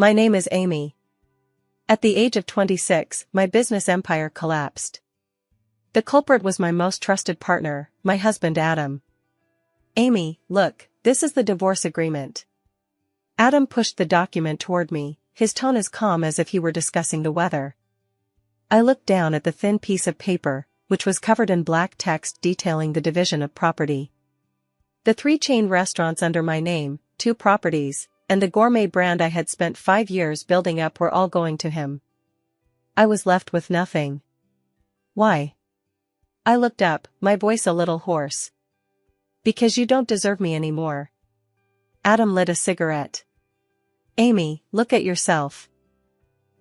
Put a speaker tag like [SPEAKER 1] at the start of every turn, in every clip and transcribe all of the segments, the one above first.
[SPEAKER 1] My name is Amy. At the age of 26, my business empire collapsed. The culprit was my most trusted partner, my husband Adam. Amy, look, this is the divorce agreement. Adam pushed the document toward me, his tone as calm as if he were discussing the weather. I looked down at the thin piece of paper, which was covered in black text detailing the division of property. The 3 chain restaurants under my name, 2 properties, and the gourmet brand I had spent 5 years building up were all going to him. I was left with nothing. Why? I looked up, my voice a little hoarse. Because you don't deserve me anymore. Adam lit a cigarette. Amy, look at yourself.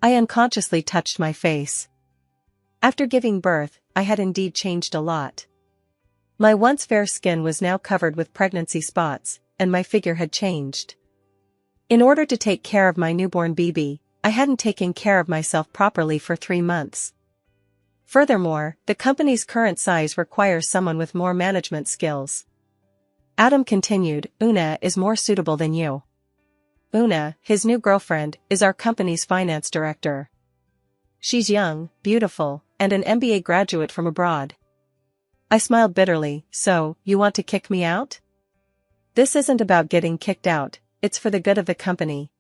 [SPEAKER 1] I unconsciously touched my face. After giving birth, I had indeed changed a lot. My once fair skin was now covered with pregnancy spots, and my figure had changed. In order to take care of my newborn baby, I hadn't taken care of myself properly for 3 months. Furthermore, the company's current size requires someone with more management skills. Adam continued, Una is more suitable than you. Una, his new girlfriend, is our company's finance director. She's young, beautiful, and an MBA graduate from abroad. I smiled bitterly. So, you want to kick me out? This isn't about getting kicked out, it's for the good of the company.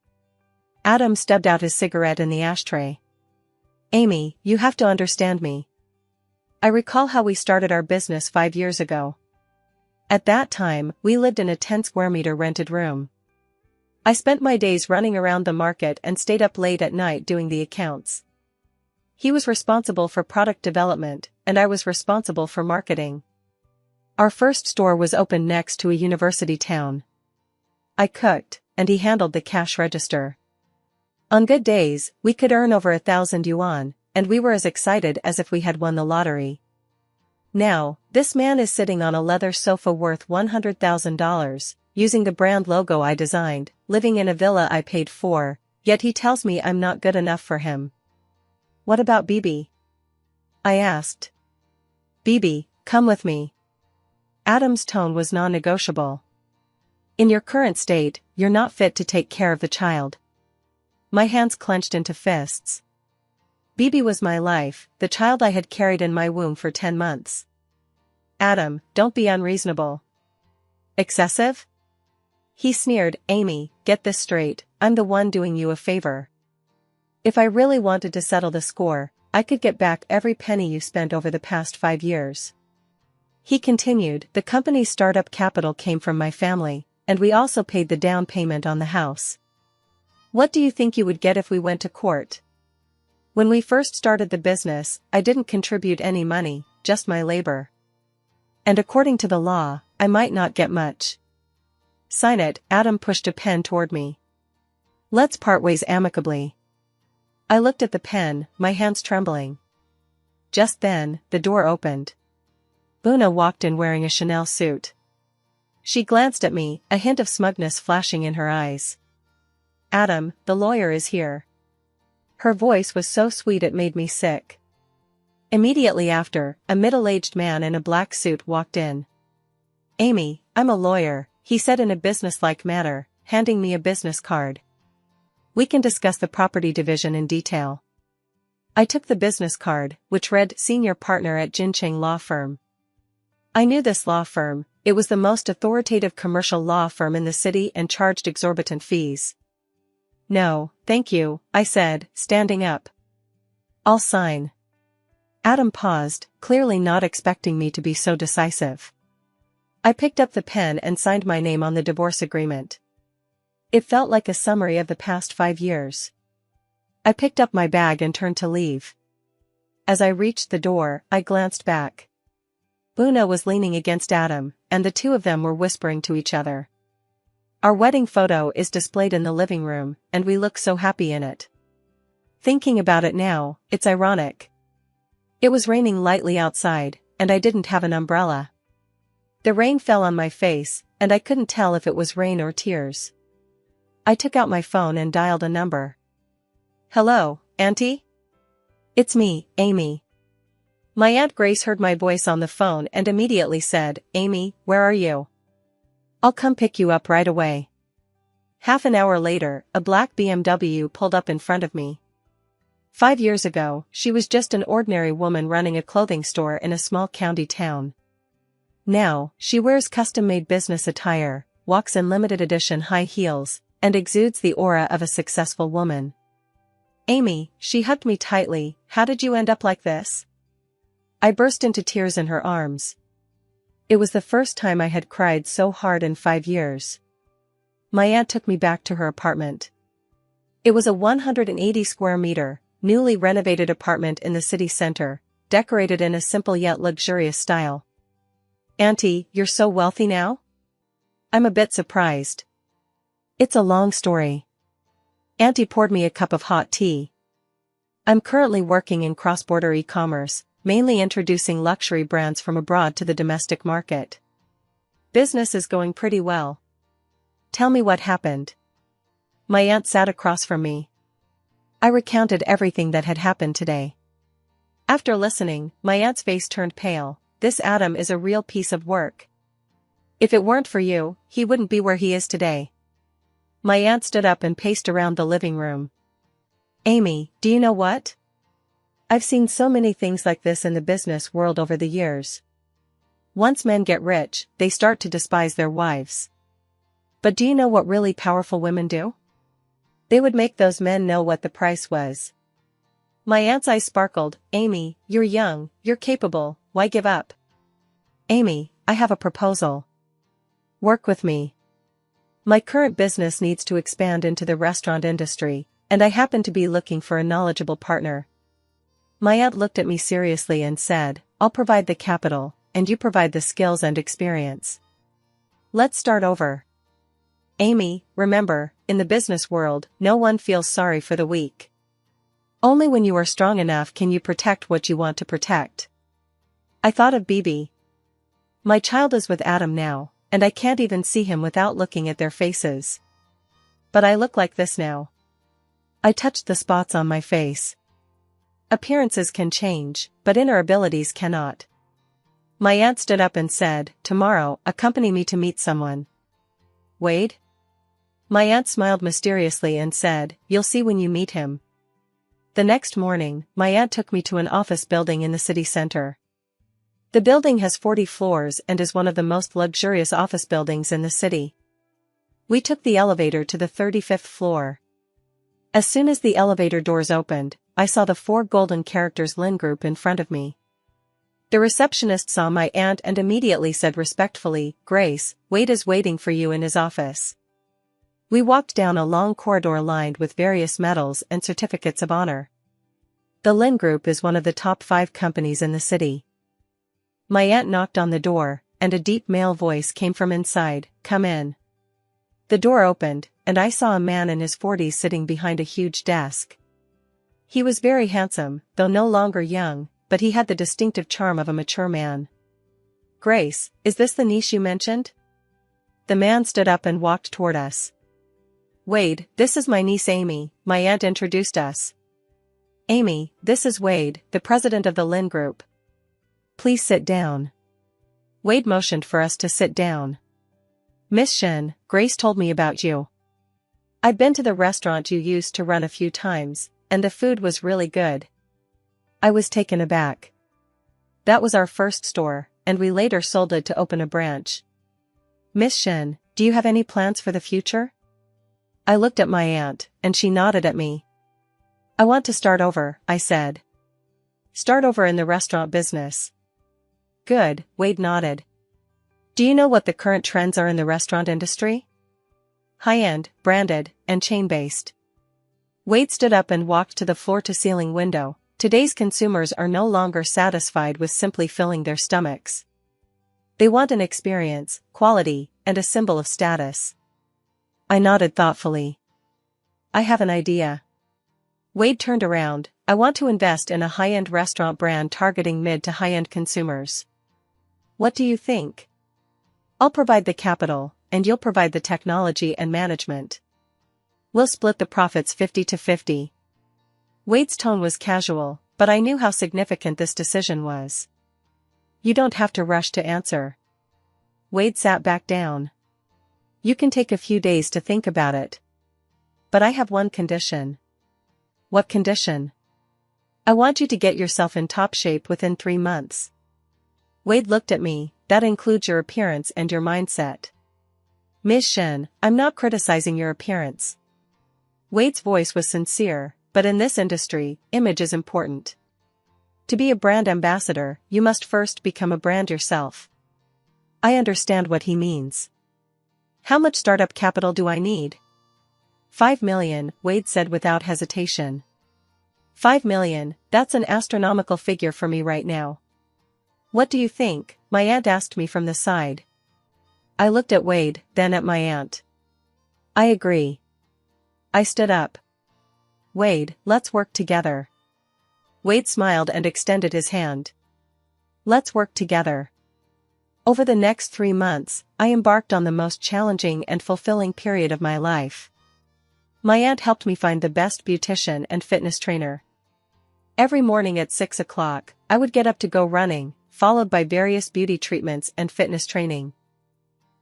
[SPEAKER 1] Adam stubbed out his cigarette in the ashtray. Amy, you have to understand me. I recall how we started our business 5 years ago. At that time, we lived in a 10 square meter rented room. I spent my days running around the market and stayed up late at night doing the accounts. He was responsible for product development, and I was responsible for marketing. Our first store was opened next to a university town. I cooked, and he handled the cash register. On good days, we could earn over 1,000 yuan, and we were as excited as if we had won the lottery. Now, this man is sitting on a leather sofa worth $100,000, using the brand logo I designed, living in a villa I paid for, yet he tells me I'm not good enough for him. What about Bibi? I asked. Bibi, come with me. Adam's tone was non-negotiable. In your current state, you're not fit to take care of the child. My hands clenched into fists. Bibi was my life, the child I had carried in my womb for 10 months. Adam, don't be unreasonable. Excessive? He sneered, Amy, get this straight, I'm the one doing you a favor. If I really wanted to settle the score, I could get back every penny you spent over the past 5 years. He continued, the company's startup capital came from my family, and we also paid the down payment on the house. What do you think you would get if we went to court? When we first started the business, I didn't contribute any money, just my labor. And according to the law, I might not get much. Sign it. Adam pushed a pen toward me. Let's part ways amicably. I looked at the pen, my hands trembling. Just then, the door opened. Una walked in wearing a Chanel suit. She glanced at me, a hint of smugness flashing in her eyes. Adam, the lawyer is here. Her voice was so sweet it made me sick. Immediately after, a middle-aged man in a black suit walked in. Amy, I'm a lawyer, he said in a businesslike manner, handing me a business card. We can discuss the property division in detail. I took the business card, which read Senior Partner at Jincheng Law Firm. I knew this law firm, it was the most authoritative commercial law firm in the city and charged exorbitant fees. No, thank you, I said, standing up. I'll sign. Adam paused, clearly not expecting me to be so decisive. I picked up the pen and signed my name on the divorce agreement. It felt like a summary of the past 5 years. I picked up my bag and turned to leave. As I reached the door, I glanced back. Una was leaning against Adam, and the two of them were whispering to each other. Our wedding photo is displayed in the living room, and we look so happy in it. Thinking about it now, it's ironic. It was raining lightly outside, and I didn't have an umbrella. The rain fell on my face, and I couldn't tell if it was rain or tears. I took out my phone and dialed a number. Hello, Auntie? It's me, Amy. My Aunt Grace heard my voice on the phone and immediately said, Amy, where are you? I'll come pick you up right away. Half an hour later, a black BMW pulled up in front of me. 5 years ago, she was just an ordinary woman running a clothing store in a small county town. Now, she wears custom-made business attire, walks in limited edition high heels, and exudes the aura of a successful woman. "Amy," she hugged me tightly, "how did you end up like this?" I burst into tears in her arms. It was the first time I had cried so hard in 5 years. My aunt took me back to her apartment. It was a 180 square meter, newly renovated apartment in the city center, decorated in a simple yet luxurious style. "Auntie, you're so wealthy now?" I'm a bit surprised. "It's a long story." Auntie poured me a cup of hot tea. "I'm currently working in cross-border e-commerce, mainly introducing luxury brands from abroad to the domestic market. Business is going pretty well." "Tell me what happened." My aunt sat across from me. I recounted everything that had happened today. After listening, my aunt's face turned pale. "This Adam is a real piece of work. If it weren't for you, he wouldn't be where he is today." My aunt stood up and paced around the living room. "Amy, do you know what? I've seen so many things like this in the business world over the years. Once men get rich, they start to despise their wives. But do you know what really powerful women do? They would make those men know what the price was." My aunt's eyes sparkled. "Amy, you're young, you're capable, why give up?" "Amy, I have a proposal. Work with me. My current business needs to expand into the restaurant industry, and I happen to be looking for a knowledgeable partner." My aunt looked at me seriously and said, "I'll provide the capital, and you provide the skills and experience. Let's start over. Amy, remember, in the business world, no one feels sorry for the weak. Only when you are strong enough can you protect what you want to protect." I thought of Bibi. My child is with Adam now, and I can't even see him without looking at their faces. But I look like this now. I touched the spots on my face. Appearances can change, but inner abilities cannot. My aunt stood up and said, "Tomorrow, accompany me to meet someone." "Wade?" My aunt smiled mysteriously and said, "You'll see when you meet him." The next morning, my aunt took me to an office building in the city center. The building has 40 floors and is one of the most luxurious office buildings in the city. We took the elevator to the 35th floor. As soon as the elevator doors opened, I saw the 4 golden characters Lynn group in front of me. The receptionist saw my aunt and immediately said respectfully, "Grace, Wade is waiting for you in his office." We walked down a long corridor lined with various medals and certificates of honor. The Lynn Group is one of the top 5 companies in the city. My aunt knocked on the door, and a deep male voice came from inside, "Come in." The door opened, and I saw a man in his 40s sitting behind a huge desk. He was very handsome, though no longer young, but he had the distinctive charm of a mature man. "Grace, is this the niece you mentioned?" The man stood up and walked toward us. "Wade, this is my niece Amy," my aunt introduced us. "Amy, this is Wade, the president of the Lynn Group. Please sit down." Wade motioned for us to sit down. "Miss Shen, Grace told me about you. I've been to the restaurant you used to run a few times, and the food was really good." I was taken aback. That was our first store, and we later sold it to open a branch. "Miss Shen, do you have any plans for the future?" I looked at my aunt, and she nodded at me. "I want to start over," I said. "Start over in the restaurant business." "Good," Wade nodded. "Do you know what the current trends are in the restaurant industry?" "High-end, branded, and chain-based." Wade stood up and walked to the floor-to-ceiling window. "Today's consumers are no longer satisfied with simply filling their stomachs. They want an experience, quality, and a symbol of status." I nodded thoughtfully. "I have an idea." Wade turned around. "I want to invest in a high-end restaurant brand targeting mid to high-end consumers. What do you think? I'll provide the capital, and you'll provide the technology and management. We'll split the profits 50-50. Wade's tone was casual, but I knew how significant this decision was. "You don't have to rush to answer." Wade sat back down. You can take a few days to think about it. But I have one condition. What condition? I want you to get yourself in top shape within 3 months. Wade looked at me. That includes your appearance and your mindset. Ms. Shen, I'm not criticizing your appearance. Wade's voice was sincere, but in this industry, image is important. To be a brand ambassador, you must first become a brand yourself. I understand what he means. How much startup capital do I need? 5 million, Wade said without hesitation. 5 million, that's an astronomical figure for me right now. What do you think? My aunt asked me from the side. I looked at Wade, then at my aunt. I agree. I stood up. Wade, let's work together. Wade smiled and extended his hand. Let's work together. Over the next 3 months, I embarked on the most challenging and fulfilling period of my life. My aunt helped me find the best beautician and fitness trainer. Every morning at 6 o'clock, I would get up to go running, followed by various beauty treatments and fitness training.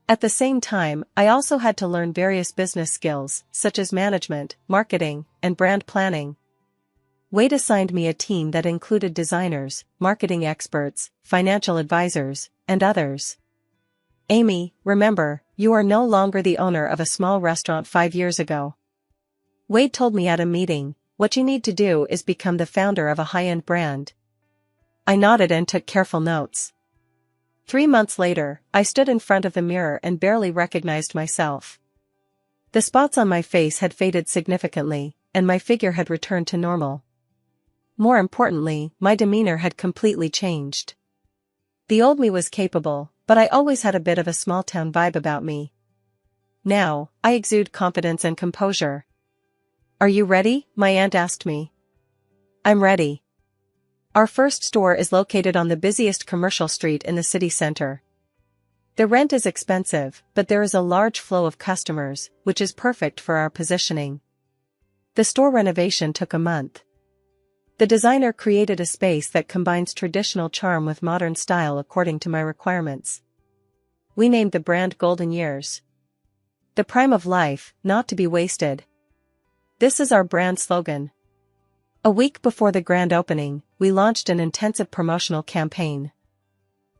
[SPEAKER 1] At the same time, I also had to learn various business skills, such as management, marketing, and brand planning. Wade assigned me a team that included designers, marketing experts, financial advisors, and others. Amy, remember, you are no longer the owner of a small restaurant 5 years ago. Wade told me at a meeting, what you need to do is become the founder of a high-end brand. I nodded and took careful notes. 3 months later, I stood in front of the mirror and barely recognized myself. The spots on my face had faded significantly, and my figure had returned to normal. More importantly, my demeanor had completely changed. The old me was capable, but I always had a bit of a small-town vibe about me. Now, I exude confidence and composure. Are you ready? My aunt asked me. I'm ready. Our first store is located on the busiest commercial street in the city center. The rent is expensive, but there is a large flow of customers, which is perfect for our positioning. The store renovation took a month. The designer created a space that combines traditional charm with modern style according to my requirements. We named the brand Golden Years. The prime of life, not to be wasted. This is our brand slogan. A week before the grand opening, we launched an intensive promotional campaign.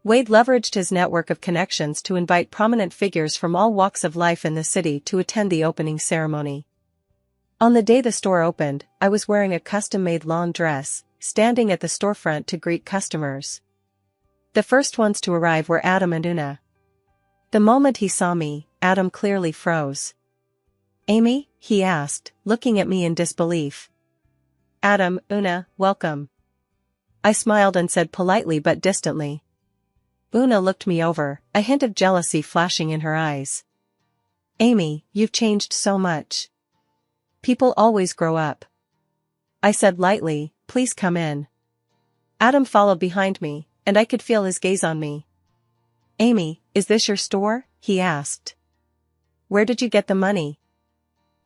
[SPEAKER 1] Wade leveraged his network of connections to invite prominent figures from all walks of life in the city to attend the opening ceremony. On the day the store opened, I was wearing a custom-made lawn dress, standing at the storefront to greet customers. The first ones to arrive were Adam and Una. The moment he saw me, Adam clearly froze. Amy? He asked, looking at me in disbelief. Adam, Una, welcome. I smiled and said politely but distantly. Una looked me over, a hint of jealousy flashing in her eyes. Amy, you've changed so much. People always grow up. I said lightly, please come in. Adam followed behind me, and I could feel his gaze on me. Amy, is this your store? He asked. Where did you get the money?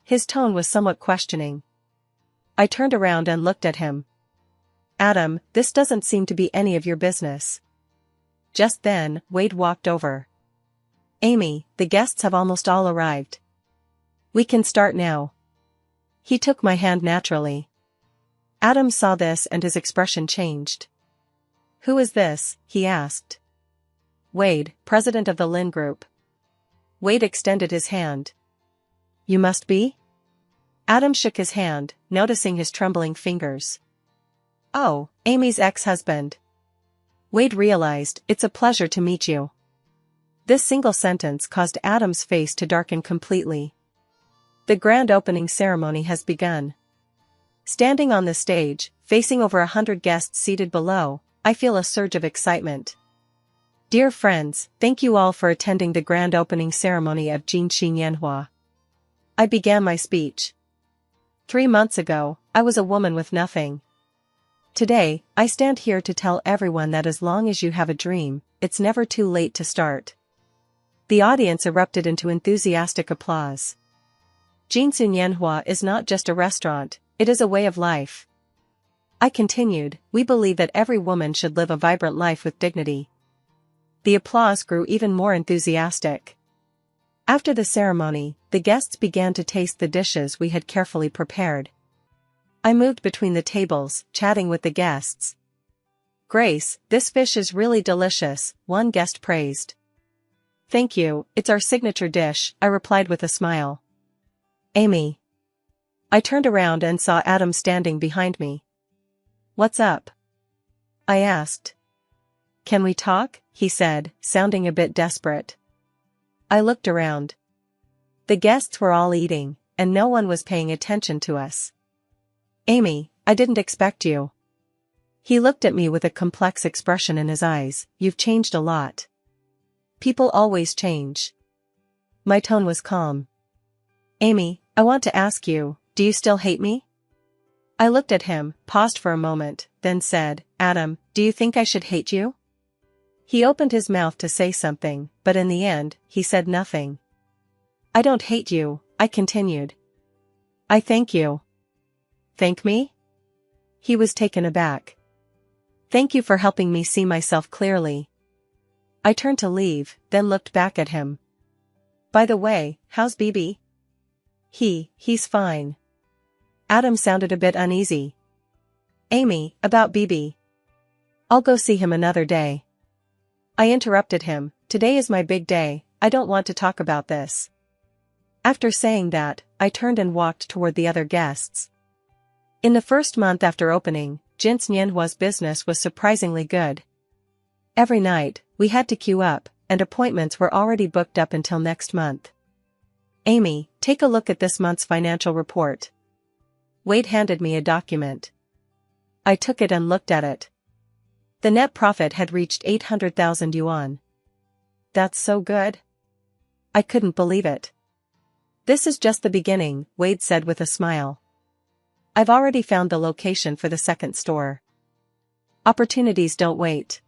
[SPEAKER 1] His tone was somewhat questioning. I turned around and looked at him. Adam, this doesn't seem to be any of your business. Just then, Wade walked over. Amy, the guests have almost all arrived. We can start now. He took my hand naturally. Adam saw this and his expression changed. Who is this? He asked. Wade, president of the Lin Group. Wade extended his hand. You must be? Adam shook his hand, noticing his trembling fingers. Oh, Amy's ex-husband. Wade realized, it's a pleasure to meet you. This single sentence caused Adam's face to darken completely. The grand opening ceremony has begun. Standing on the stage, facing over 100 guests seated below, I feel a surge of excitement. Dear friends, thank you all for attending the grand opening ceremony of Jinxi Nianhua. I began my speech. 3 months ago, I was a woman with nothing. Today, I stand here to tell everyone that as long as you have a dream, it's never too late to start. The audience erupted into enthusiastic applause. Jinxi Nianhua is not just a restaurant, it is a way of life. I continued, we believe that every woman should live a vibrant life with dignity. The applause grew even more enthusiastic. After the ceremony, the guests began to taste the dishes we had carefully prepared. I moved between the tables, chatting with the guests. "Grace, this fish is really delicious," one guest praised. "Thank you, it's our signature dish," I replied with a smile. "Amy." I turned around and saw Adam standing behind me. "What's up?" I asked. "Can we talk?" he said, sounding a bit desperate. I looked around. The guests were all eating, and no one was paying attention to us. "Amy, I didn't expect you." He looked at me with a complex expression in his eyes. "You've changed a lot." "People always change." My tone was calm. "Amy, I want to ask you, do you still hate me?" I looked at him, paused for a moment, then said, "Adam, do you think I should hate you?" He opened his mouth to say something, but in the end, he said nothing. "I don't hate you," I continued. "I thank you." "Thank me?" He was taken aback. "Thank you for helping me see myself clearly." I turned to leave, then looked back at him. "By the way, how's BB?" He's fine." Adam sounded a bit uneasy. "Amy, about BB. I'll go see him another day." I interrupted him. "Today is my big day, I don't want to talk about this." After saying that, I turned and walked toward the other guests. In the first month after opening, Jin's Nianhua's business was surprisingly good. Every night, we had to queue up, and appointments were already booked up until next month. "Amy, take a look at this month's financial report." Wade handed me a document. I took it and looked at it. The net profit had reached 800,000 yuan. "That's so good." I couldn't believe it. "This is just the beginning," Wade said with a smile. "I've already found the location for the second store." Opportunities don't wait.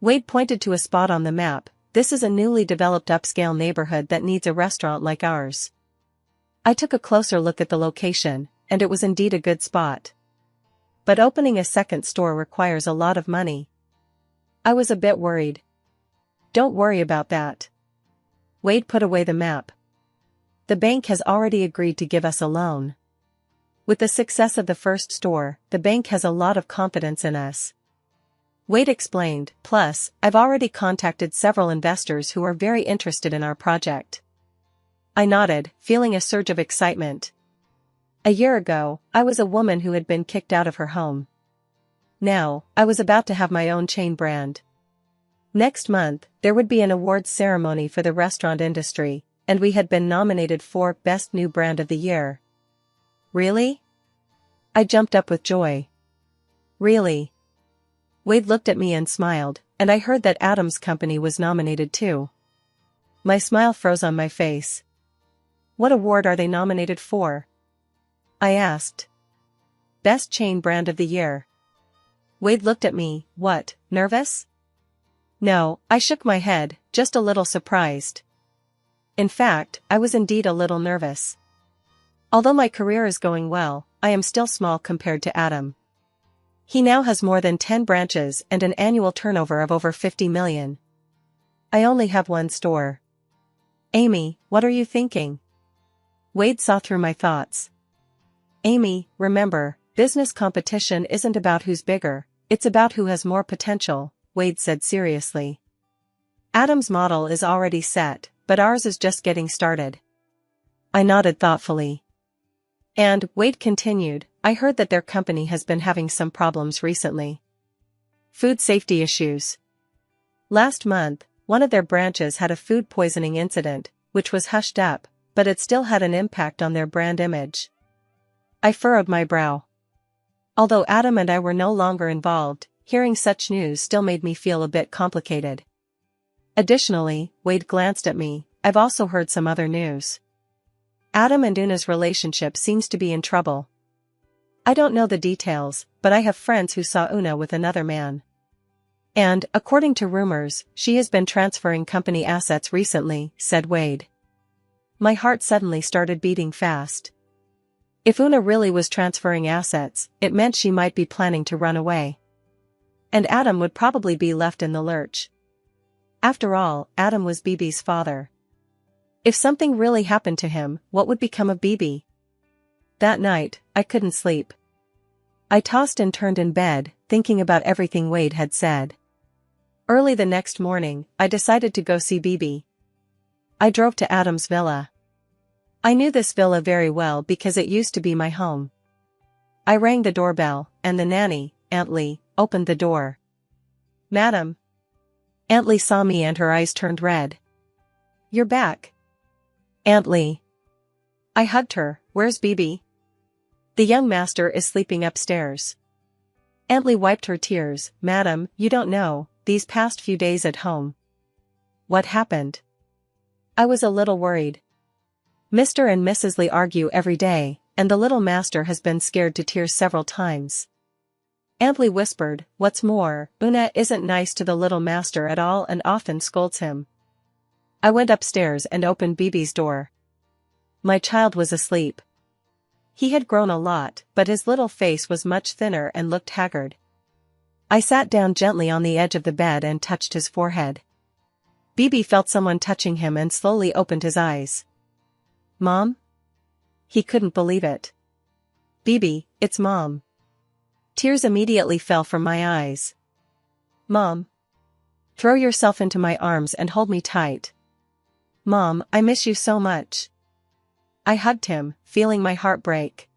[SPEAKER 1] Wade pointed to a spot on the map. "This is a newly developed upscale neighborhood that needs a restaurant like ours." I took a closer look at the location, and it was indeed a good spot. But opening a second store requires a lot of money. I was a bit worried. "Don't worry about that." Wade put away the map. "The bank has already agreed to give us a loan. With the success of the first store, the bank has a lot of confidence in us." Wade explained, "Plus, I've already contacted several investors who are very interested in our project." I nodded, feeling a surge of excitement. A year ago, I was a woman who had been kicked out of her home. Now, I was about to have my own chain brand. Next month, there would be an awards ceremony for the restaurant industry, and we had been nominated for Best New Brand of the Year. "Really?" I jumped up with joy. "Really?" Wade looked at me and smiled, and I heard that Adam's company was nominated too. My smile froze on my face. "What award are they nominated for?" I asked. "Best Chain Brand of the Year." Wade looked at me. "What, nervous?" No, I shook my head, just a little surprised. In fact, I was indeed a little nervous. Although my career is going well, I am still small compared to Adam. He now has more than 10 branches and an annual turnover of over 50 million. I only have one store. "Amy, what are you thinking?" Wade saw through my thoughts. "Amy, remember, business competition isn't about who's bigger, it's about who has more potential," Wade said seriously. "Adam's model is already set, but ours is just getting started." I nodded thoughtfully. And, Wade continued, "I heard that their company has been having some problems recently. Food safety issues. Last month, one of their branches had a food poisoning incident, which was hushed up, but it still had an impact on their brand image." I furrowed my brow. Although Adam and I were no longer involved, hearing such news still made me feel a bit complicated. Additionally, Wade glanced at me, "I've also heard some other news. Adam and Una's relationship seems to be in trouble. I don't know the details, but I have friends who saw Una with another man. And, according to rumors, she has been transferring company assets recently," said Wade. My heart suddenly started beating fast. If Una really was transferring assets, it meant she might be planning to run away. And Adam would probably be left in the lurch. After all, Adam was BB's father. If something really happened to him, what would become of Bibi? That night, I couldn't sleep. I tossed and turned in bed, thinking about everything Wade had said. Early the next morning, I decided to go see Bibi. I drove to Adam's villa. I knew this villa very well because it used to be my home. I rang the doorbell, and the nanny, Aunt Lee, opened the door. "Madam." Aunt Lee saw me and her eyes turned red. "You're back." "Aunt Lee." I hugged her. "Where's Bibi?" "The young master is sleeping upstairs." Aunt Lee wiped her tears. "Madam, you don't know, these past few days at home." "What happened?" I was a little worried. "Mr. and Mrs. Lee argue every day, and the little master has been scared to tears several times." Aunt Lee whispered, "What's more, Una isn't nice to the little master at all and often scolds him." I went upstairs and opened Bibi's door. My child was asleep. He had grown a lot, but his little face was much thinner and looked haggard. I sat down gently on the edge of the bed and touched his forehead. Bibi felt someone touching him and slowly opened his eyes. "Mom?" He couldn't believe it. "Bibi, it's Mom." Tears immediately fell from my eyes. "Mom. Throw yourself into my arms and hold me tight. Mom, I miss you so much." I hugged him, feeling my heart break.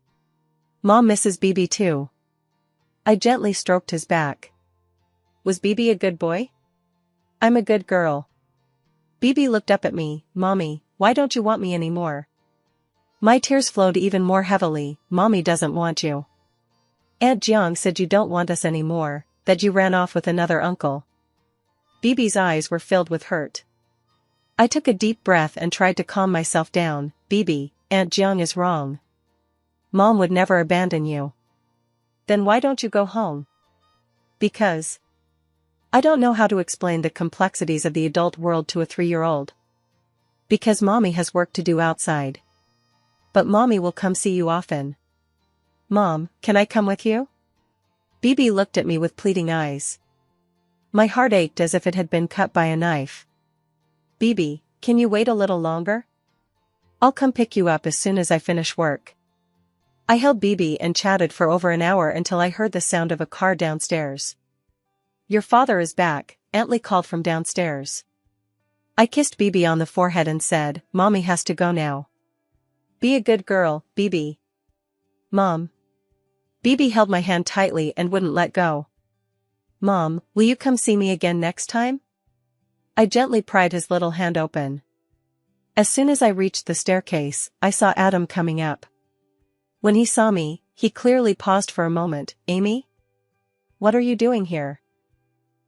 [SPEAKER 1] "Mom misses Bibi too." I gently stroked his back. "Was Bibi a good boy?" "I'm a good girl." Bibi looked up at me. "Mommy, why don't you want me anymore?" My tears flowed even more heavily. "Mommy doesn't want you. Aunt Jiang said you don't want us anymore, that you ran off with another uncle." Bibi's eyes were filled with hurt. I took a deep breath and tried to calm myself down. "Bibi, Aunt Jiang is wrong. Mom would never abandon you." "Then why don't you go home?" "Because I don't know how to explain the complexities of the adult world to a 3-year-old. Because Mommy has work to do outside. But Mommy will come see you often." "Mom, can I come with you?" Bibi looked at me with pleading eyes. My heart ached as if it had been cut by a knife. "Bibi, can you wait a little longer? I'll come pick you up as soon as I finish work." I held Bibi and chatted for over an hour until I heard the sound of a car downstairs. "Your father is back," Aunt Lee called from downstairs. I kissed Bibi on the forehead and said, "Mommy has to go now. Be a good girl, Bibi." "Mom." Bibi held my hand tightly and wouldn't let go. "Mom, will you come see me again next time?" I gently pried his little hand open. As soon as I reached the staircase, I saw Adam coming up. When he saw me, he clearly paused for a moment. "Amy? What are you doing here?"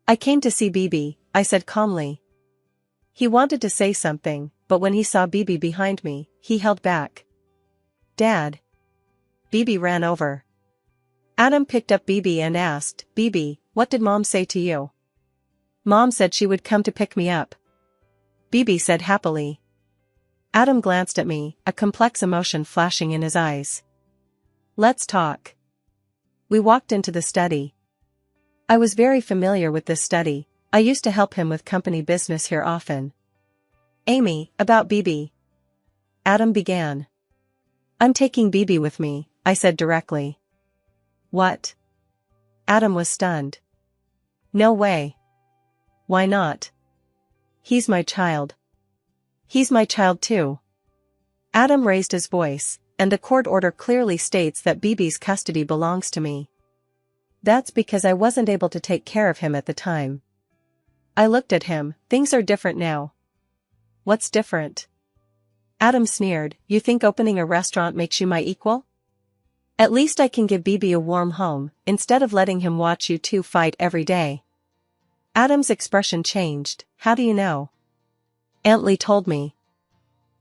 [SPEAKER 1] "I came to see Bibi," I said calmly. He wanted to say something, but when he saw Bibi behind me, he held back. "Dad." Bibi ran over. Adam picked up Bibi and asked, "Bibi, what did Mom say to you?" "Mom said she would come to pick me up," Bibi said happily. Adam glanced at me, a complex emotion flashing in his eyes. "Let's talk." We walked into the study. I was very familiar with this study. I used to help him with company business here often. "Amy, about Bibi," Adam began. "I'm taking Bibi with me," I said directly. "What?" Adam was stunned. "No way." "Why not?" "He's my child." "He's my child too." Adam raised his voice, and the court order clearly states that Bibi's custody belongs to me. "That's because I wasn't able to take care of him at the time." I looked at him. "Things are different now." "What's different?" Adam sneered. "You think opening a restaurant makes you my equal? At least I can give Bibi a warm home, instead of letting him watch you two fight every day." Adam's expression changed. "How do you know?" "Aunt Lee told me."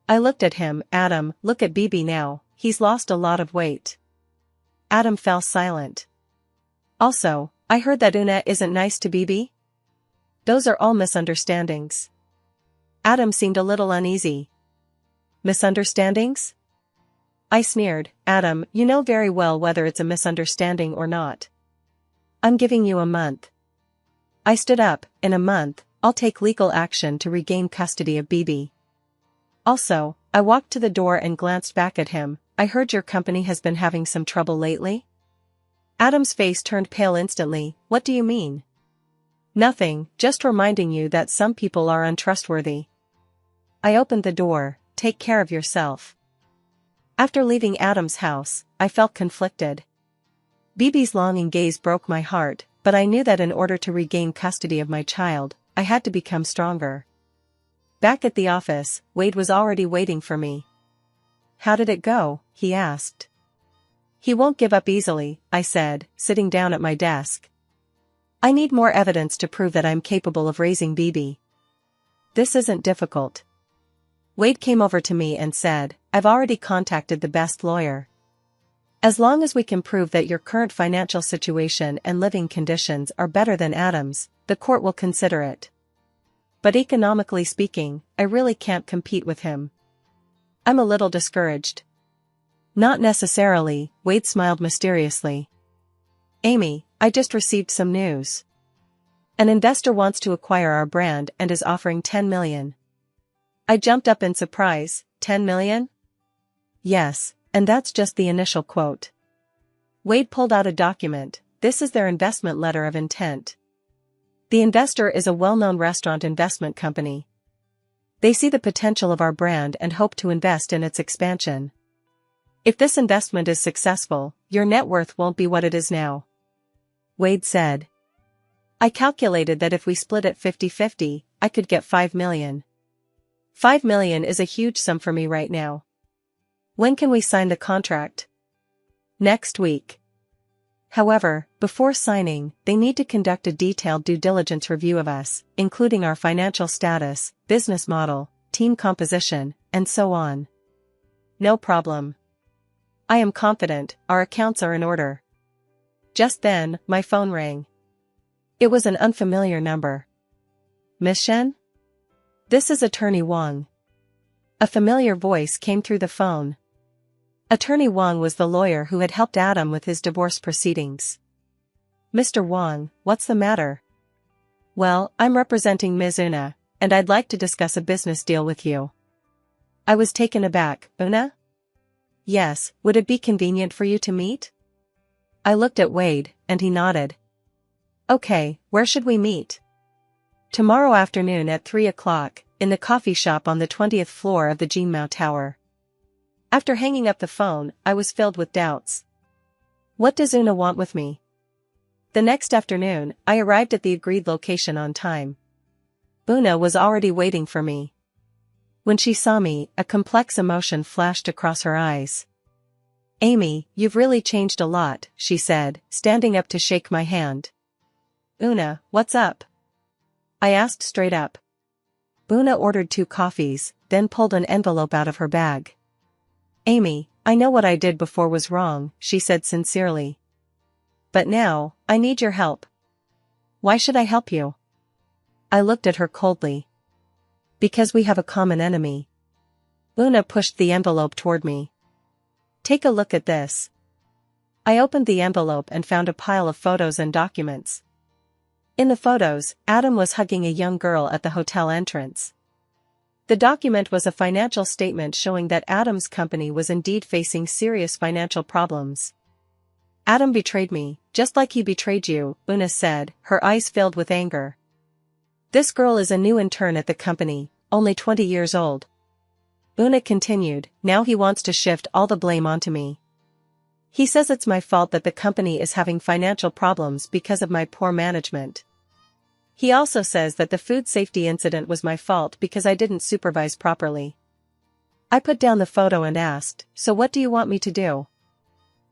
[SPEAKER 1] I looked at him. "Adam, look at Bibi now, he's lost a lot of weight." Adam fell silent. "Also, I heard that Una isn't nice to Bibi?" "Those are all misunderstandings." Adam seemed a little uneasy. "Misunderstandings?" I sneered. "Adam, you know very well whether it's a misunderstanding or not. I'm giving you a month." I stood up. "In a month, I'll take legal action to regain custody of Bibi." Also, I walked to the door and glanced back at him. I heard your company has been having some trouble lately? Adam's face turned pale instantly. What do you mean? Nothing, just reminding you that some people are untrustworthy. I opened the door. Take care of yourself. After leaving Adam's house, I felt conflicted. Bibi's longing gaze broke my heart, but I knew that in order to regain custody of my child, I had to become stronger. Back at the office, Wade was already waiting for me. How did it go? He asked. He won't give up easily, I said, sitting down at my desk. I need more evidence to prove that I'm capable of raising Bibi. This isn't difficult. Wade came over to me and said, I've already contacted the best lawyer. As long as we can prove that your current financial situation and living conditions are better than Adam's, the court will consider it. But economically speaking, I really can't compete with him. I'm a little discouraged. Not necessarily, Wade smiled mysteriously. Amy, I just received some news. An investor wants to acquire our brand and is offering $10 million. I jumped up in surprise. $10 million? Yes, and that's just the initial quote. Wade pulled out a document. This is their investment letter of intent. The investor is a well-known restaurant investment company. They see the potential of our brand and hope to invest in its expansion. If this investment is successful, your net worth won't be what it is now. Wade said. I calculated that if we split it 50-50, I could get $5 million. $5 million is a huge sum for me right now. When can we sign the contract? Next week. However, before signing, they need to conduct a detailed due diligence review of us, including our financial status, business model, team composition, and so on. No problem. I am confident, our accounts are in order. Just then, my phone rang. It was an unfamiliar number. Miss Shen? This is Attorney Wang. A familiar voice came through the phone. Attorney Wang was the lawyer who had helped Adam with his divorce proceedings. Mr. Wang, what's the matter? Well, I'm representing Ms. Una, and I'd like to discuss a business deal with you. I was taken aback. Una? Yes, would it be convenient for you to meet? I looked at Wade, and he nodded. Okay, where should we meet? Tomorrow afternoon at 3 o'clock, in the coffee shop on the 20th floor of the Jinmao Tower. After hanging up the phone, I was filled with doubts. What does Una want with me? The next afternoon, I arrived at the agreed location on time. Una was already waiting for me. When she saw me, a complex emotion flashed across her eyes. Amy, you've really changed a lot, she said, standing up to shake my hand. Una, what's up? I asked straight up. Una ordered 2 coffees, then pulled an envelope out of her bag. Amy, I know what I did before was wrong, she said sincerely. But now, I need your help. Why should I help you? I looked at her coldly. Because we have a common enemy. Una pushed the envelope toward me. Take a look at this. I opened the envelope and found a pile of photos and documents. In the photos, Adam was hugging a young girl at the hotel entrance. The document was a financial statement showing that Adam's company was indeed facing serious financial problems. Adam betrayed me, just like he betrayed you, Una said, her eyes filled with anger. This girl is a new intern at the company, only 20 years old. Una continued, now he wants to shift all the blame onto me. He says it's my fault that the company is having financial problems because of my poor management. He also says that the food safety incident was my fault because I didn't supervise properly. I put down the photo and asked, so what do you want me to do?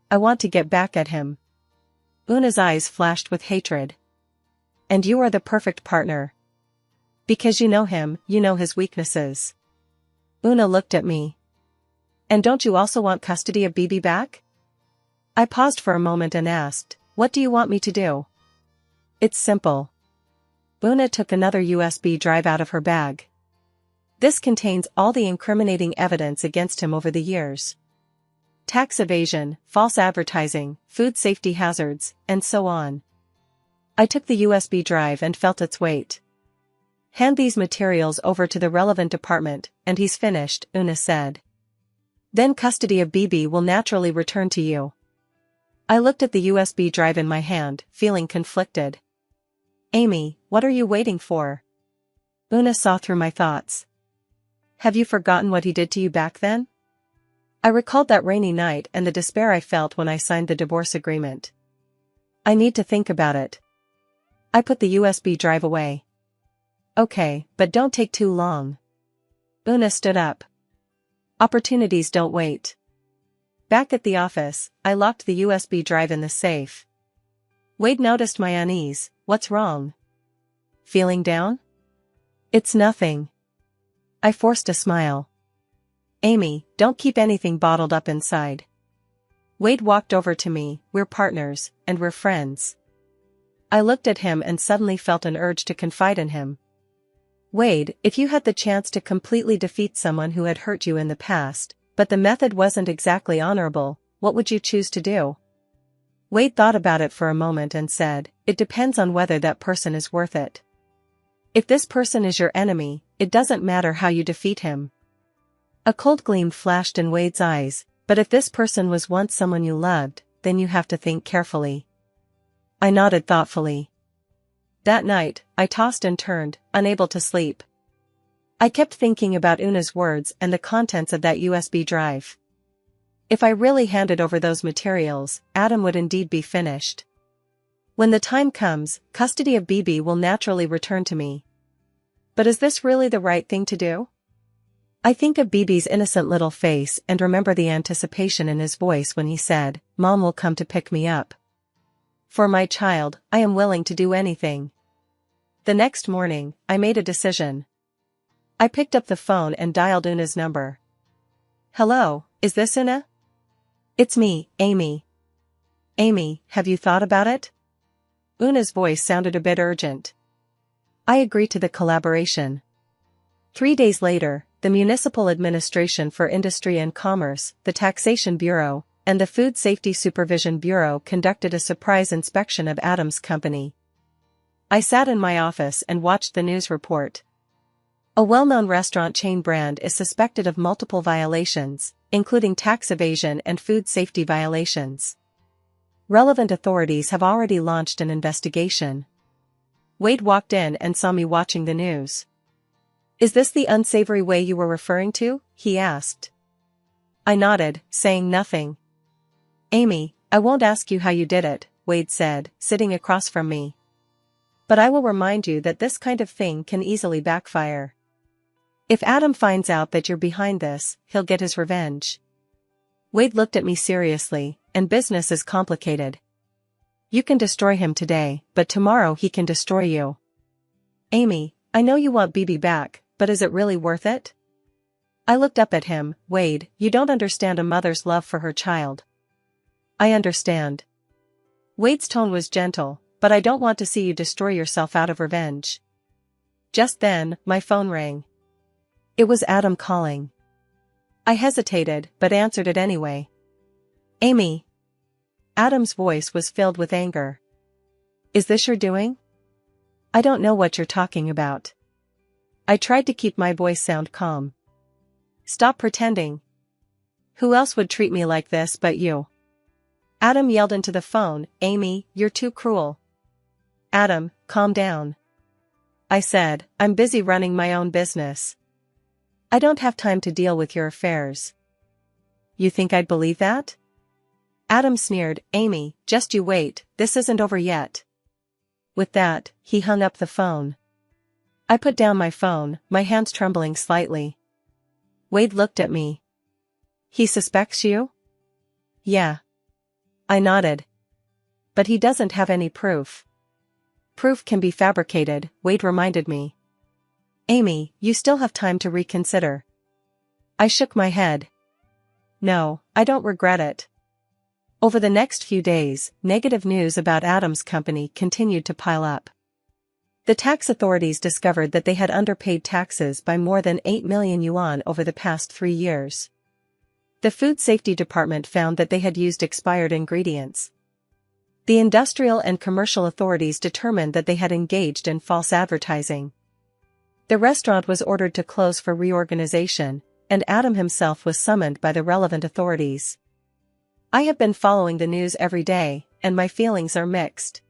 [SPEAKER 1] I want to get back at him. Una's eyes flashed with hatred. And you are the perfect partner. Because you know him, you know his weaknesses. Una looked at me. And don't you also want custody of Bibi back? I paused for a moment and asked, what do you want me to do? It's simple. Una took another USB drive out of her bag. This contains all the incriminating evidence against him over the years. Tax evasion, false advertising, food safety hazards, and so on. I took the USB drive and felt its weight. Hand these materials over to the relevant department, and he's finished, Una said. Then custody of BB will naturally return to you. I looked at the USB drive in my hand, feeling conflicted. Amy, what are you waiting for? Una saw through my thoughts. Have you forgotten what he did to you back then? I recalled that rainy night and the despair I felt when I signed the divorce agreement. I need to think about it. I put the USB drive away. Okay, but don't take too long. Una stood up. Opportunities don't wait. Back at the office, I locked the USB drive in the safe. Wade noticed my unease. What's wrong? Feeling down? It's nothing. I forced a smile. Amy, don't keep anything bottled up inside. Wade walked over to me. We're partners, and we're friends. I looked at him and suddenly felt an urge to confide in him. Wade, if you had the chance to completely defeat someone who had hurt you in the past, but the method wasn't exactly honorable, what would you choose to do? Wade thought about it for a moment and said, it depends on whether that person is worth it. If this person is your enemy, it doesn't matter how you defeat him. A cold gleam flashed in Wade's eyes, but if this person was once someone you loved, then you have to think carefully. I nodded thoughtfully. That night, I tossed and turned, unable to sleep. I kept thinking about Una's words and the contents of that USB drive. If I really handed over those materials, Adam would indeed be finished. When the time comes, custody of BB will naturally return to me. But is this really the right thing to do? I think of BB's innocent little face and remember the anticipation in his voice when he said, Mom will come to pick me up. For my child, I am willing to do anything. The next morning, I made a decision. I picked up the phone and dialed Una's number. Hello, is this Una? It's me, Amy. Amy, have you thought about it? Una's voice sounded a bit urgent. I agreed to the collaboration. 3 days later, the Municipal Administration for Industry and Commerce, the Taxation Bureau, and the Food Safety Supervision Bureau conducted a surprise inspection of Adam's company. I sat in my office and watched the news report. A well-known restaurant chain brand is suspected of multiple violations, including tax evasion and food safety violations. Relevant authorities have already launched an investigation. Wade walked in and saw me watching the news. Is this the unsavory way you were referring to? He asked. I nodded, saying nothing. Amy, I won't ask you how you did it, Wade said, sitting across from me. But I will remind you that this kind of thing can easily backfire. If Adam finds out that you're behind this, he'll get his revenge. Wade looked at me seriously, and business is complicated. You can destroy him today, but tomorrow he can destroy you. Amy, I know you want BB back, but is it really worth it? I looked up at him. Wade, you don't understand a mother's love for her child. I understand. Wade's tone was gentle, but I don't want to see you destroy yourself out of revenge. Just then, my phone rang. It was Adam calling. I hesitated, but answered it anyway. Amy. Adam's voice was filled with anger. Is this your doing? I don't know what you're talking about. I tried to keep my voice sound calm. Stop pretending. Who else would treat me like this but you? Adam yelled into the phone, Amy, you're too cruel. Adam, calm down. I said, I'm busy running my own business. I don't have time to deal with your affairs. You think I'd believe that? Adam sneered, Amy, just you wait, this isn't over yet. With that, he hung up the phone. I put down my phone, my hands trembling slightly. Wade looked at me. He suspects you? Yeah. I nodded. But he doesn't have any proof. Proof can be fabricated, Wade reminded me. Amy, you still have time to reconsider. I shook my head. No, I don't regret it. Over the next few days, negative news about Adam's company continued to pile up. The tax authorities discovered that they had underpaid taxes by more than 8 million yuan over the past 3 years. The Food Safety Department found that they had used expired ingredients. The industrial and commercial authorities determined that they had engaged in false advertising. The restaurant was ordered to close for reorganization, and Adam himself was summoned by the relevant authorities. I have been following the news every day, and my feelings are mixed.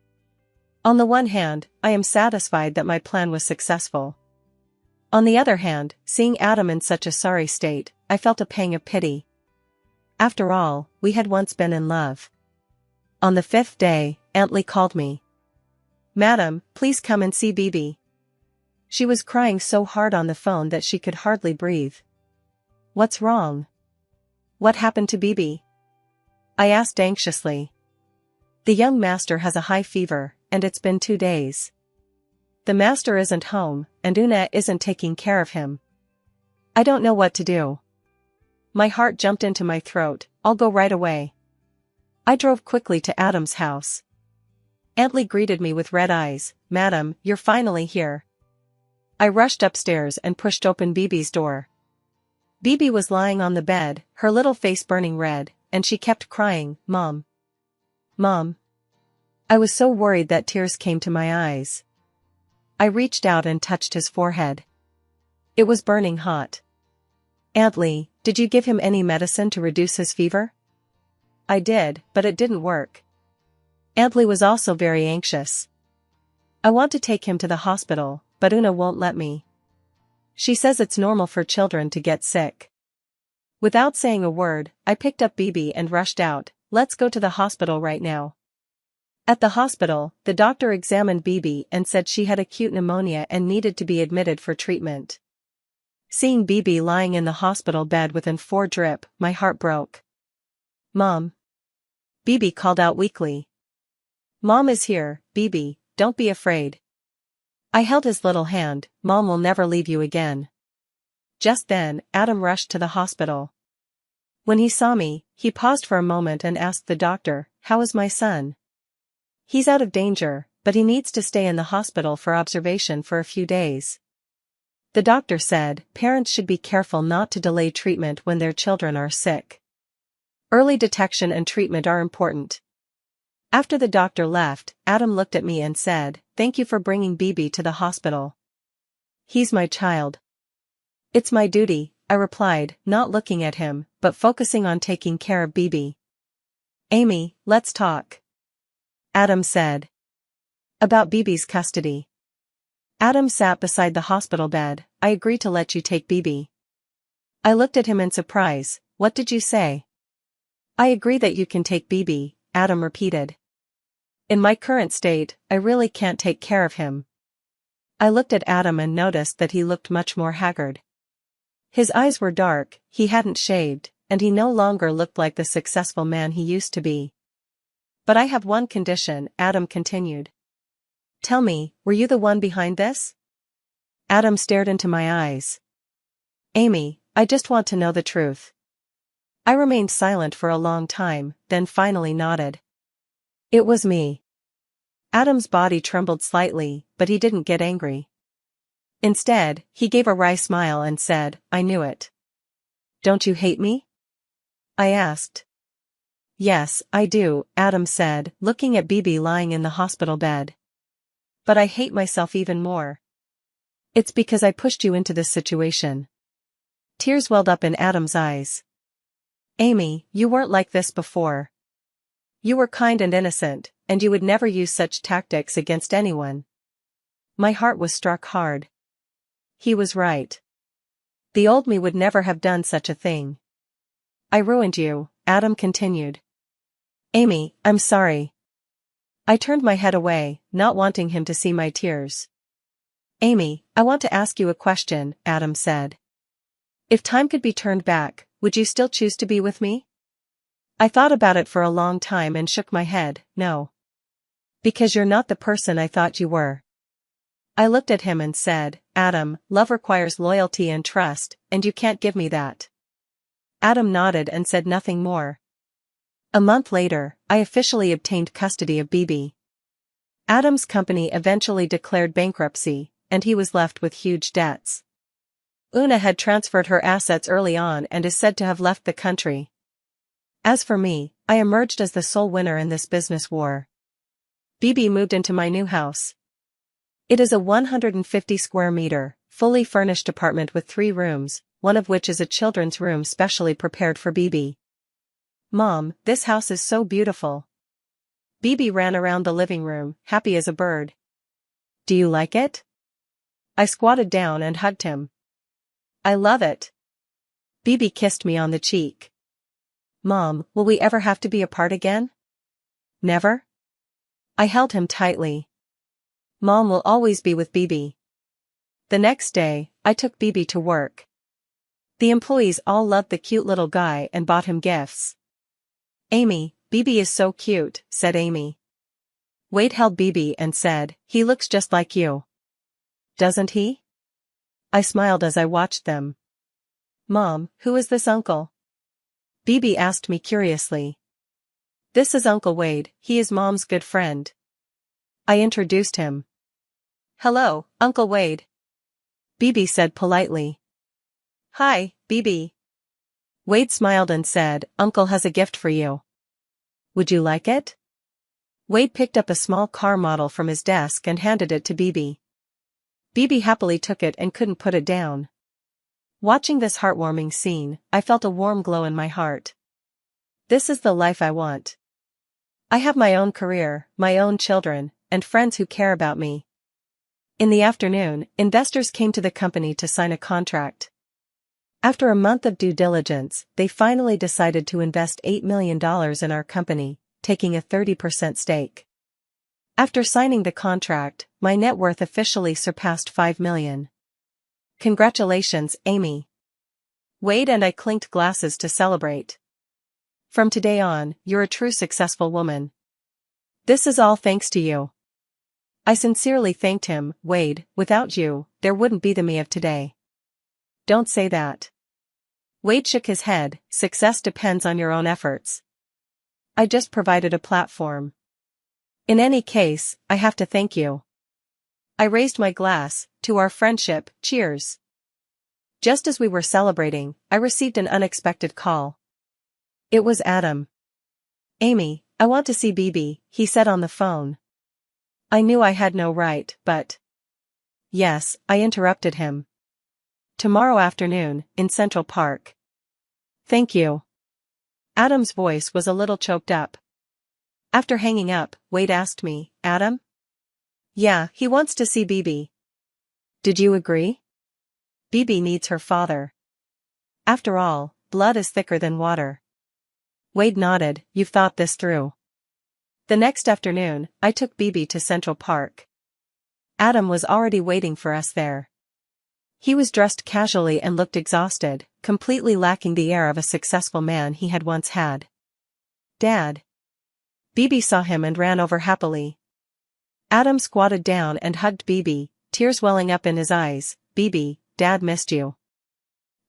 [SPEAKER 1] On the one hand, I am satisfied that my plan was successful. On the other hand, seeing Adam in such a sorry state, I felt a pang of pity. After all, we had once been in love. On the 5th day, Aunt Lee called me. "Madam, please come and see Bibi." She was crying so hard on the phone that she could hardly breathe. "What's wrong? What happened to Bibi?" I asked anxiously. "The young master has a high fever, and it's been 2 days. The master isn't home, and Una isn't taking care of him. I don't know what to do." My heart jumped into my throat. "I'll go right away." I drove quickly to Adam's house. Aunt Lee greeted me with red eyes. "Madam, you're finally here." I rushed upstairs and pushed open Bibi's door. Bibi was lying on the bed, her little face burning red, and she kept crying, "Mom. Mom." I was so worried that tears came to my eyes. I reached out and touched his forehead. It was burning hot. "Aunt Lee, did you give him any medicine to reduce his fever?" "I did, but it didn't work." Aunt Lee was also very anxious. "I want to take him to the hospital, but Una won't let me. She says it's normal for children to get sick." Without saying a word, I picked up Bibi and rushed out. "Let's go to the hospital right now." At the hospital, the doctor examined Bibi and said she had acute pneumonia and needed to be admitted for treatment. Seeing Bibi lying in the hospital bed with an 4 drip, my heart broke. "Mom." Bibi called out weakly. "Mom is here, Bibi, don't be afraid." I held his little hand. "Mom will never leave you again." Just then, Adam rushed to the hospital. When he saw me, he paused for a moment and asked the doctor, "How is my son?" "He's out of danger, but he needs to stay in the hospital for observation for a few days." The doctor said, "Parents should be careful not to delay treatment when their children are sick. Early detection and treatment are important." After the doctor left, Adam looked at me and said, "Thank you for bringing Bibi to the hospital. He's my child." "It's my duty," I replied, not looking at him, but focusing on taking care of Bibi. "Amy, let's talk," Adam said. "About Bibi's custody." Adam sat beside the hospital bed. "I agree to let you take Bibi." I looked at him in surprise. "What did you say?" "I agree that you can take Bibi," Adam repeated. "In my current state, I really can't take care of him." I looked at Adam and noticed that he looked much more haggard. His eyes were dark, he hadn't shaved, and he no longer looked like the successful man he used to be. "But I have one condition," Adam continued. "Tell me, were you the one behind this?" Adam stared into my eyes. "Amy, I just want to know the truth." I remained silent for a long time, then finally nodded. "It was me." Adam's body trembled slightly, but he didn't get angry. Instead, he gave a wry smile and said, "I knew it." "Don't you hate me?" I asked. "Yes, I do," Adam said, looking at Bibi lying in the hospital bed. "But I hate myself even more. It's because I pushed you into this situation." Tears welled up in Adam's eyes. "Amy, you weren't like this before. You were kind and innocent, and you would never use such tactics against anyone." My heart was struck hard. He was right. The old me would never have done such a thing. "I ruined you," Adam continued. "Amy, I'm sorry." I turned my head away, not wanting him to see my tears. "Amy, I want to ask you a question," Adam said. "If time could be turned back, would you still choose to be with me?" I thought about it for a long time and shook my head. "No. Because you're not the person I thought you were." I looked at him and said, "Adam, love requires loyalty and trust, and you can't give me that." Adam nodded and said nothing more. A month later, I officially obtained custody of Bibi. Adam's company eventually declared bankruptcy, and he was left with huge debts. Una had transferred her assets early on and is said to have left the country. As for me, I emerged as the sole winner in this business war. Bibi moved into my new house. It is a 150 square meter, fully furnished apartment with 3 rooms, one of which is a children's room specially prepared for Bibi. "Mom, this house is so beautiful." Bibi ran around the living room, happy as a bird. "Do you like it?" I squatted down and hugged him. "I love it." Bibi kissed me on the cheek. "Mom, will we ever have to be apart again?" "Never?" I held him tightly. "Mom will always be with Bibi." The next day, I took Bibi to work. The employees all loved the cute little guy and bought him gifts. "Amy, Bibi is so cute," said Amy. Wade held Bibi and said, "He looks just like you." "Doesn't he?" I smiled as I watched them. "Mom, who is this uncle?" Bibi asked me curiously. "This is Uncle Wade, he is Mom's good friend." I introduced him. "Hello, Uncle Wade," Bibi said politely. "Hi, Bibi." Wade smiled and said, "Uncle has a gift for you. Would you like it?" Wade picked up a small car model from his desk and handed it to Bibi. Bibi happily took it and couldn't put it down. Watching this heartwarming scene, I felt a warm glow in my heart. This is the life I want. I have my own career, my own children, and friends who care about me. In the afternoon, investors came to the company to sign a contract. After a month of due diligence, they finally decided to invest $8 million in our company, taking a 30% stake. After signing the contract, my net worth officially surpassed $5 million. Congratulations, Amy. Wade and I clinked glasses to celebrate. From today on, you're a true successful woman. This is all thanks to you. I sincerely thanked him. "Wade, without you, there wouldn't be the me of today." "Don't say that." Wade shook his head. "Success depends on your own efforts. I just provided a platform. In any case, I have to thank you." I raised my glass. "To our friendship, cheers." Just as we were celebrating, I received an unexpected call. It was Adam. "Amy, I want to see Bibi," he said on the phone. I knew I had no right, but... "Yes," I interrupted him. "Tomorrow afternoon, in Central Park." "Thank you." Adam's voice was a little choked up. After hanging up, Wade asked me, "Adam?" "Yeah, he wants to see Bibi." "Did you agree?" "Bibi needs her father. After all, blood is thicker than water." Wade nodded. "You've thought this through." The next afternoon, I took Bibi to Central Park. Adam was already waiting for us there. He was dressed casually and looked exhausted, completely lacking the air of a successful man he had once had. "Dad." Bibi saw him and ran over happily. Adam squatted down and hugged Bibi, tears welling up in his eyes. "Bibi, Dad missed you."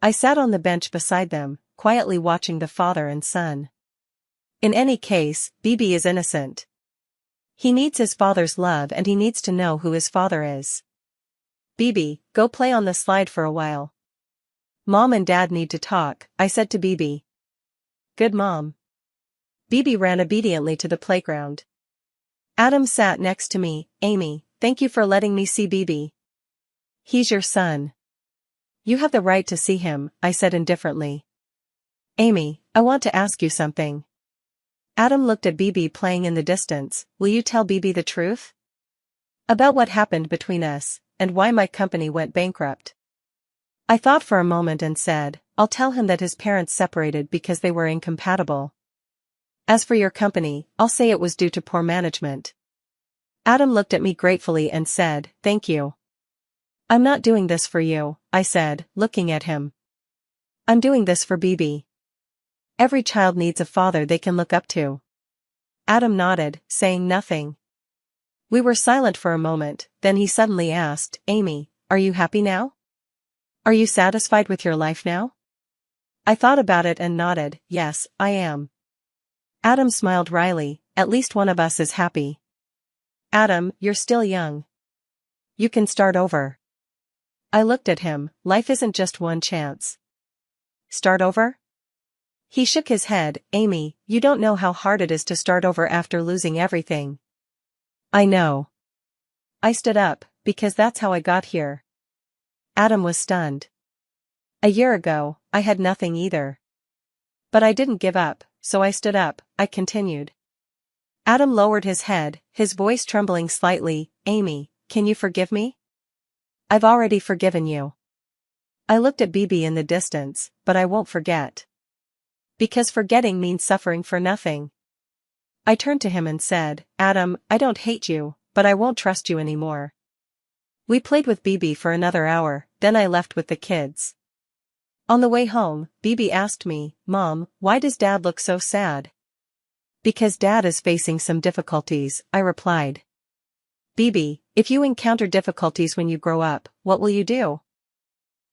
[SPEAKER 1] I sat on the bench beside them, quietly watching the father and son. In any case, Bibi is innocent. He needs his father's love and he needs to know who his father is. "Bibi, go play on the slide for a while. Mom and Dad need to talk," I said to Bibi. "Good mom." Bibi ran obediently to the playground. Adam sat next to me. "Amy, thank you for letting me see Bibi. He's your son. You have the right to see him," I said indifferently. "Amy, I want to ask you something." Adam looked at Bibi playing in the distance. "Will you tell Bibi the truth? About what happened between us, and why my company went bankrupt?" I thought for a moment and said, "I'll tell him that his parents separated because they were incompatible. As for your company, I'll say it was due to poor management." Adam looked at me gratefully and said, "Thank you." "I'm not doing this for you," I said, looking at him. "I'm doing this for Bibi. Every child needs a father they can look up to." Adam nodded, saying nothing. We were silent for a moment, then he suddenly asked, "Amy, are you happy now? Are you satisfied with your life now?" I thought about it and nodded, "Yes, I am." Adam smiled wryly. "At least one of us is happy." "Adam, you're still young. You can start over." I looked at him. "Life isn't just one chance." "Start over?" He shook his head. "Amy, you don't know how hard it is to start over after losing everything." "I know." I stood up, because that's how I got here. Adam was stunned. A year ago, I had nothing either. But I didn't give up, so I stood up, I continued. Adam lowered his head, his voice trembling slightly. Amy, can you forgive me? I've already forgiven you. I looked at Bibi in the distance, but I won't forget. Because forgetting means suffering for nothing. I turned to him and said, Adam, I don't hate you, but I won't trust you anymore. We played with Bibi for another hour, then I left with the kids. On the way home, Bibi asked me, Mom, why does Dad look so sad? Because Dad is facing some difficulties, I replied. Bibi, if you encounter difficulties when you grow up, what will you do?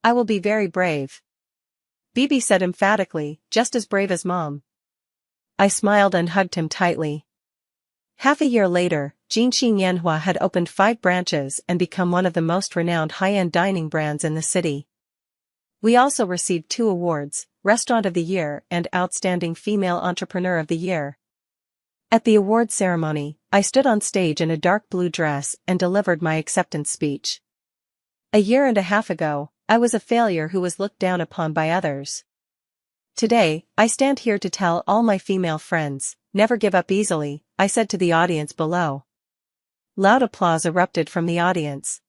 [SPEAKER 1] I will be very brave. Bibi said emphatically, just as brave as Mom. I smiled and hugged him tightly. Half a year later, Jinxi Nianhua had opened 5 branches and become one of the most renowned high-end dining brands in the city. We also received 2 awards, Restaurant of the Year and Outstanding Female Entrepreneur of the Year. At the award ceremony, I stood on stage in a dark blue dress and delivered my acceptance speech. A year and a half ago, I was a failure who was looked down upon by others. Today, I stand here to tell all my female friends, never give up easily, I said to the audience below. Loud applause erupted from the audience.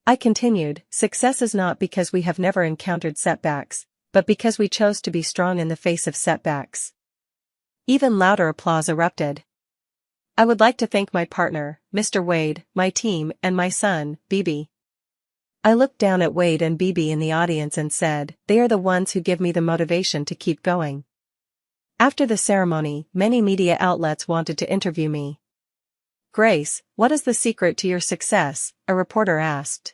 [SPEAKER 1] I continued, success is not because we have never encountered setbacks, but because we chose to be strong in the face of setbacks. Even louder applause erupted. I would like to thank my partner, Mr. Wade, my team, and my son, Bibi. I looked down at Wade and Bibi in the audience and said, they are the ones who give me the motivation to keep going. After the ceremony, many media outlets wanted to interview me. Grace, what is the secret to your success? A reporter asked.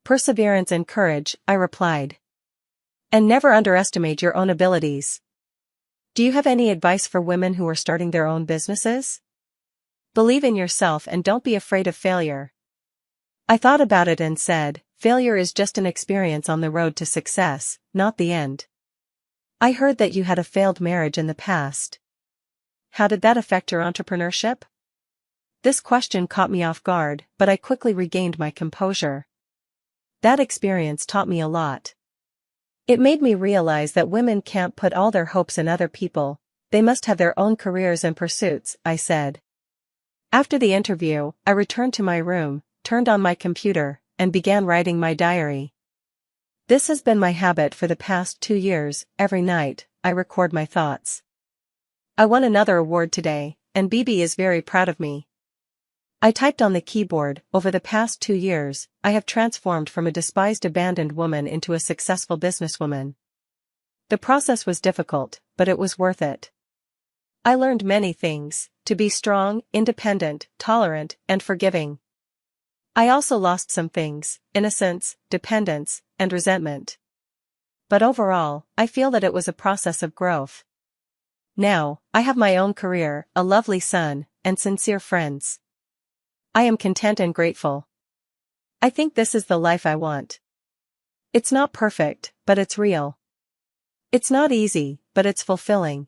[SPEAKER 1] Perseverance and courage, I replied. And never underestimate your own abilities. Do you have any advice for women who are starting their own businesses? Believe in yourself and don't be afraid of failure. I thought about it and said, failure is just an experience on the road to success, not the end. I heard that you had a failed marriage in the past. How did that affect your entrepreneurship? This question caught me off guard, but I quickly regained my composure. That experience taught me a lot. It made me realize that women can't put all their hopes in other people, they must have their own careers and pursuits, I said. After the interview, I returned to my room, turned on my computer, and began writing my diary. This has been my habit for the past 2 years, every night, I record my thoughts. I won another award today, and Bibi is very proud of me. I typed on the keyboard, over the past 2 years, I have transformed from a despised abandoned woman into a successful businesswoman. The process was difficult, but it was worth it. I learned many things, to be strong, independent, tolerant, and forgiving. I also lost some things, innocence, dependence, and resentment. But overall, I feel that it was a process of growth. Now, I have my own career, a lovely son, and sincere friends. I am content and grateful. I think this is the life I want. It's not perfect, but it's real. It's not easy, but it's fulfilling.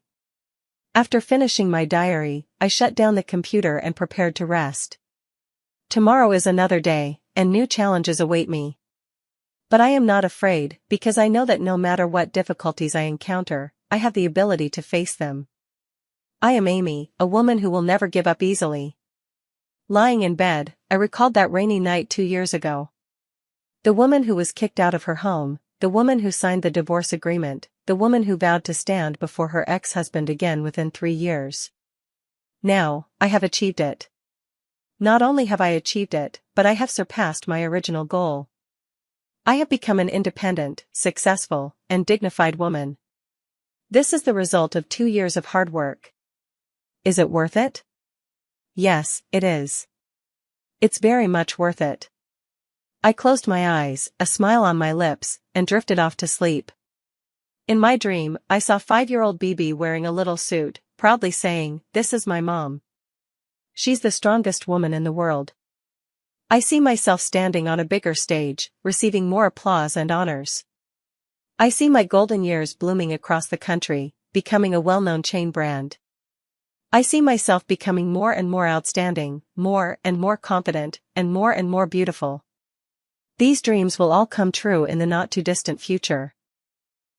[SPEAKER 1] After finishing my diary, I shut down the computer and prepared to rest. Tomorrow is another day, and new challenges await me. But I am not afraid, because I know that no matter what difficulties I encounter, I have the ability to face them. I am Amy, a woman who will never give up easily. Lying in bed, I recalled that rainy night 2 years ago. The woman who was kicked out of her home, the woman who signed the divorce agreement, the woman who vowed to stand before her ex-husband again within 3 years. Now, I have achieved it. Not only have I achieved it, but I have surpassed my original goal. I have become an independent, successful, and dignified woman. This is the result of 2 years of hard work. Is it worth it? Yes, it is. It's very much worth it. I closed my eyes, a smile on my lips, and drifted off to sleep. In my dream, I saw 5-year-old Bibi wearing a little suit, proudly saying, "This is my mom. She's the strongest woman in the world." I see myself standing on a bigger stage, receiving more applause and honors. I see my golden years blooming across the country, becoming a well-known chain brand. I see myself becoming more and more outstanding, more and more confident, and more beautiful. These dreams will all come true in the not-too-distant future.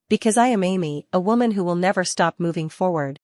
[SPEAKER 1] Because I am Amy, a woman who will never stop moving forward.